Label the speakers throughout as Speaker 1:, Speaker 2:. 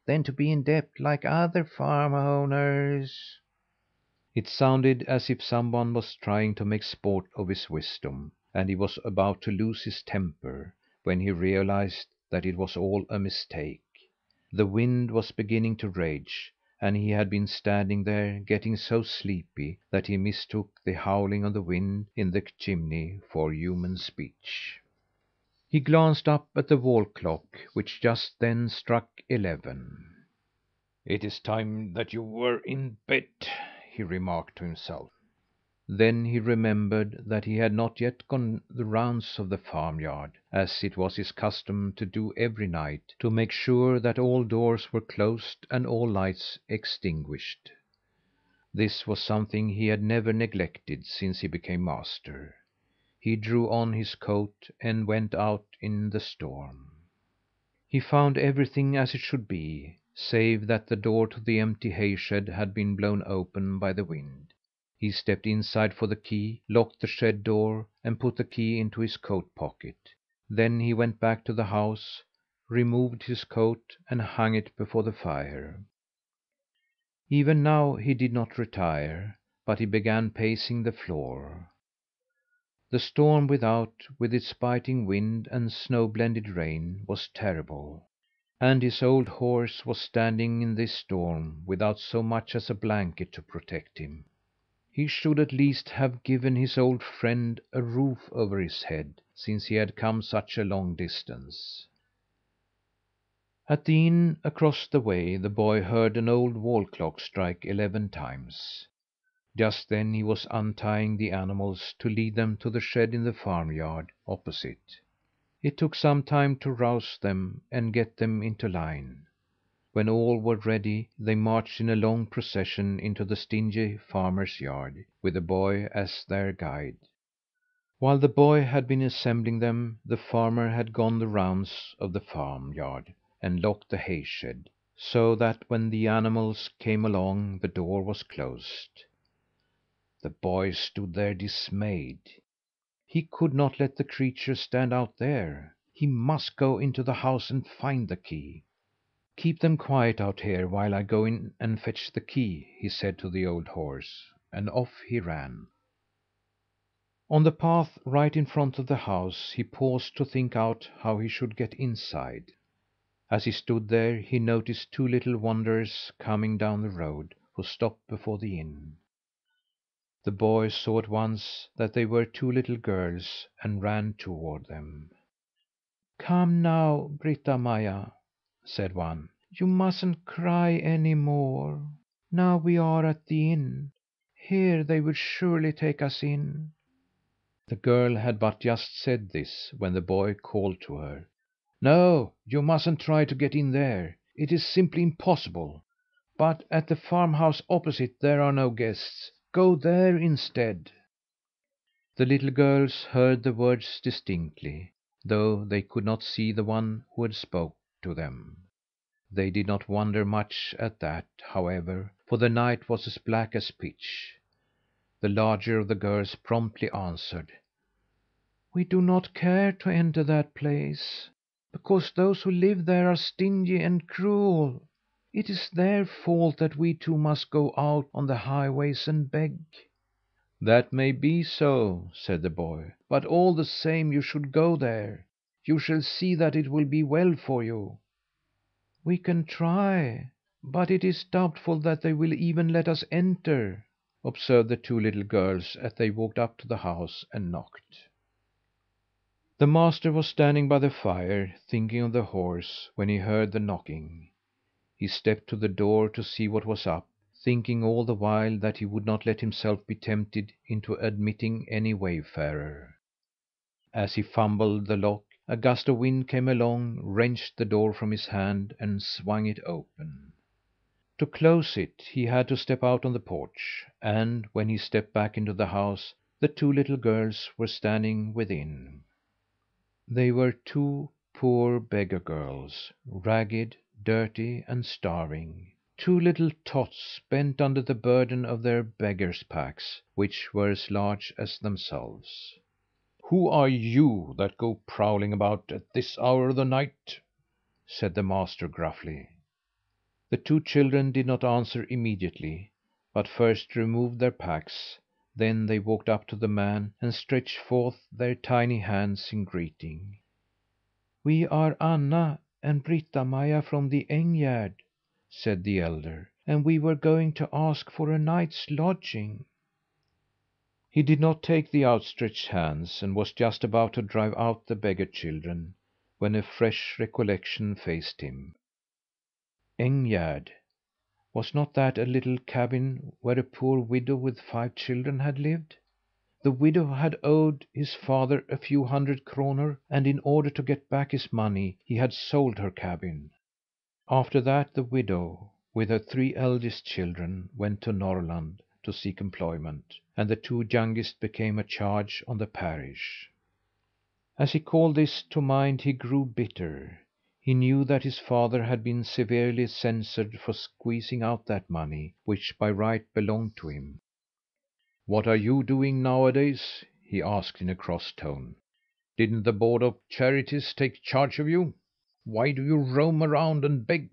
Speaker 1: than to be in debt like other farm owners." It sounded as if someone was trying to make sport of his wisdom, and he was about to lose his temper, when he realized that it was all a mistake. The wind was beginning to rage, and he had been standing there, getting so sleepy that he mistook the howling of the wind in the chimney for human speech. He glanced up at the wall clock, which just then struck 11. "It is time that you were in bed," he remarked to himself. Then he remembered that he had not yet gone the rounds of the farmyard, as it was his custom to do every night, to make sure that all doors were closed and all lights extinguished. This was something he had never neglected since he became master. He drew on his coat and went out in the storm. He found everything as it should be, save that the door to the empty hay shed had been blown open by the wind. He stepped inside for the key, locked the shed door, and put the key into his coat pocket. Then he went back to the house, removed his coat, and hung it before the fire. Even now he did not retire, but he began pacing the floor. The storm without, with its biting wind and snow blended rain, was terrible, and his old horse was standing in this storm without so much as a blanket to protect him. He should at least have given his old friend a roof over his head, since he had come such a long distance. At the inn across the way the boy heard an old wall clock strike 11 times. Just then he was untying the animals to lead them to the shed in the farmyard opposite. It took some time to rouse them and get them into line. When all were ready, they marched in a long procession into the stingy farmer's yard, with the boy as their guide. While the boy had been assembling them, the farmer had gone the rounds of the farmyard and locked the hay shed, so that when the animals came along the door was closed. The boy stood there dismayed. He could not let the creatures stand out there. He must go into the house and find the key. "Keep them quiet out here while I go in and fetch the key," he said to the old horse, and off he ran. On the path right in front of the house he paused to think out how he should get inside. As he stood there he noticed two little wanderers coming down the road, who stopped before the inn. The boy saw at once that they were two little girls, and ran toward them. "Come now, Britta Maja," said one. "You mustn't cry any more. Now we are at the inn. Here they will surely take us in." The girl had but just said this when the boy called to her: "No, you mustn't try to get in there. It is simply impossible. But at the farmhouse opposite there are no guests. Go there instead." The little girls heard the words distinctly, though they could not see the one who had spoke to them. They did not wonder much at that, however, for the night was as black as pitch. The larger of the girls promptly answered: "We do not care to enter that place, because those who live there are stingy and cruel. It is their fault that we too must go out on the highways and beg." "That may be so," said the boy, "but all the same you should go there. You shall see that it will be well for you." "We can try, but it is doubtful that they will even let us enter," observed the two little girls as they walked up to the house and knocked. The master was standing by the fire, thinking of the horse, when he heard the knocking. He stepped to the door to see what was up, thinking all the while that he would not let himself be tempted into admitting any wayfarer. As he fumbled the lock, a gust of wind came along, wrenched the door from his hand, and swung it open. To close it, he had to step out on the porch, and when he stepped back into the house, the two little girls were standing within. They were two poor beggar girls, ragged, dirty, and starving. Two little tots, bent under the burden of their beggars' packs, which were as large as themselves. "Who are you that go prowling about at this hour of the night?" said the master gruffly. The two children did not answer immediately, but first removed their packs. Then they walked up to the man and stretched forth their tiny hands in greeting. "We are Anna and Britta Maja from theÄnggärd," said the elder, "and we were going to ask for a night's lodging." He did not take the outstretched hands, and was just about to drive out the beggar children, when a fresh recollection faced him.Änggärd! Was not that a little cabin where a poor widow with 5 children had lived? The widow had owed his father a few 100 kroner, and in order to get back his money he had sold her cabin. After that the widow, with her 3 eldest children, went to Norrland to seek employment, and the 2 youngest became a charge on the parish. As he called this to mind he grew bitter. He knew that his father had been severely censured for squeezing out that money, which by right belonged to him. "What are you doing nowadays?" he asked in a cross tone. "Didn't the Board of Charities take charge of you? Why do you roam around and beg?"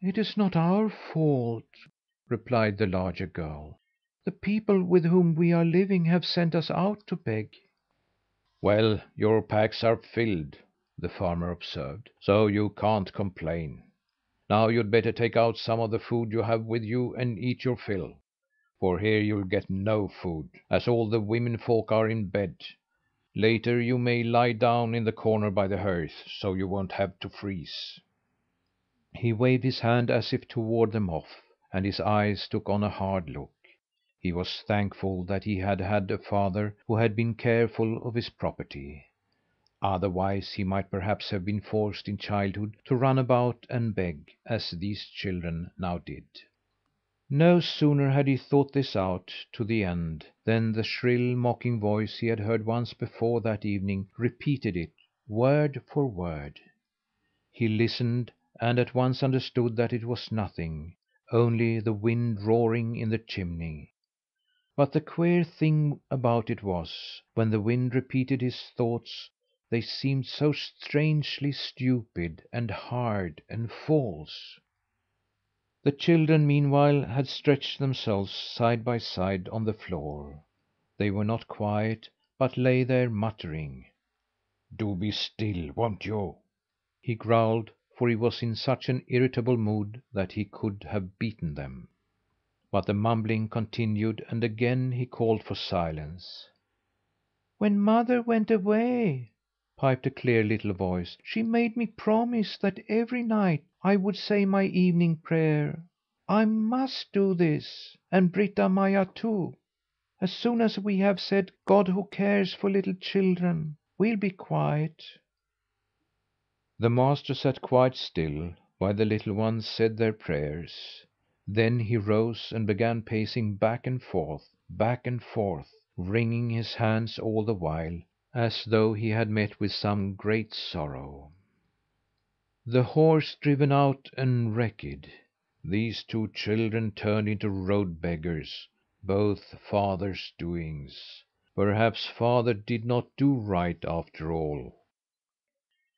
Speaker 1: "It is not our fault," replied the larger girl. "The people with whom we are living have sent us out to beg." "Well, your packs are filled," the farmer observed, "so you can't complain. Now you'd better take out some of the food you have with you and eat your fill, for here you'll get no food, as all the women folk are in bed. Later you may lie down in the corner by the hearth, so you won't have to freeze." He waved his hand as if to ward them off, and his eyes took on a hard look. He was thankful that he had had a father who had been careful of his property. Otherwise he might perhaps have been forced in childhood to run about and beg, as these children now did. No sooner had he thought this out to the end than the shrill, mocking voice he had heard once before that evening repeated it, word for word. He listened, and at once understood that it was nothing, only the wind roaring in the chimney. But the queer thing about it was, when the wind repeated his thoughts, they seemed so strangely stupid and hard and false. The children, meanwhile, had stretched themselves side by side on the floor. They were not quiet, but lay there muttering. "Do be still, won't you?" he growled, for he was in such an irritable mood that he could have beaten them. But the mumbling continued, and again he called for silence. "When mother went away," piped a clear little voice, "she made me promise that every night I would say my evening prayer. I must do this, and Britta Maja too. As soon as we have said 'God who cares for little children,' we'll be quiet." The master sat quite still while the little ones said their prayers. Then he rose and began pacing back and forth, wringing his hands all the while, as though he had met with some great sorrow. "The horse driven out and wrecked. These 2 children turned into road beggars. Both father's doings. Perhaps father did not do right after all."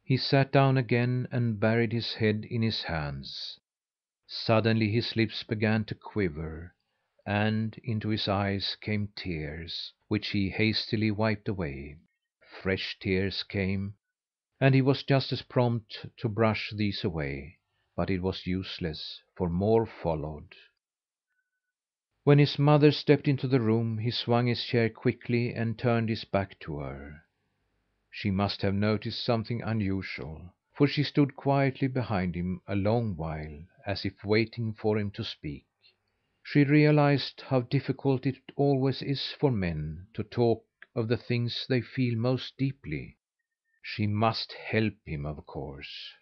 Speaker 1: He sat down again and buried his head in his hands. Suddenly his lips began to quiver, and into his eyes came tears, which he hastily wiped away. Fresh tears came, and he was just as prompt to brush these away, but it was useless, for more followed. When his mother stepped into the room, he swung his chair quickly and turned his back to her. She must have noticed something unusual, for she stood quietly behind him a long while, as if waiting for him to speak. She realized how difficult it always is for men to talk of the things they feel most deeply. She must help him, of course.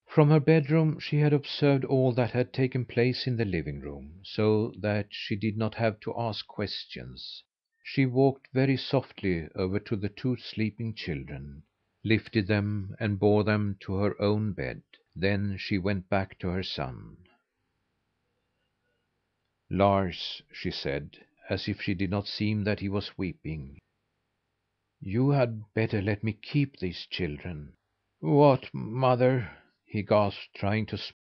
Speaker 1: From her bedroom she had observed all that had taken place in the living room, so that she did not have to ask questions. She walked very softly over to the 2 sleeping children, lifted them and bore them to her own bed. Then she went back to her son. "Lars," she said, as if she did not see that he was weeping, "you had better let me keep these children." "What, mother?" he gasped, trying to speak.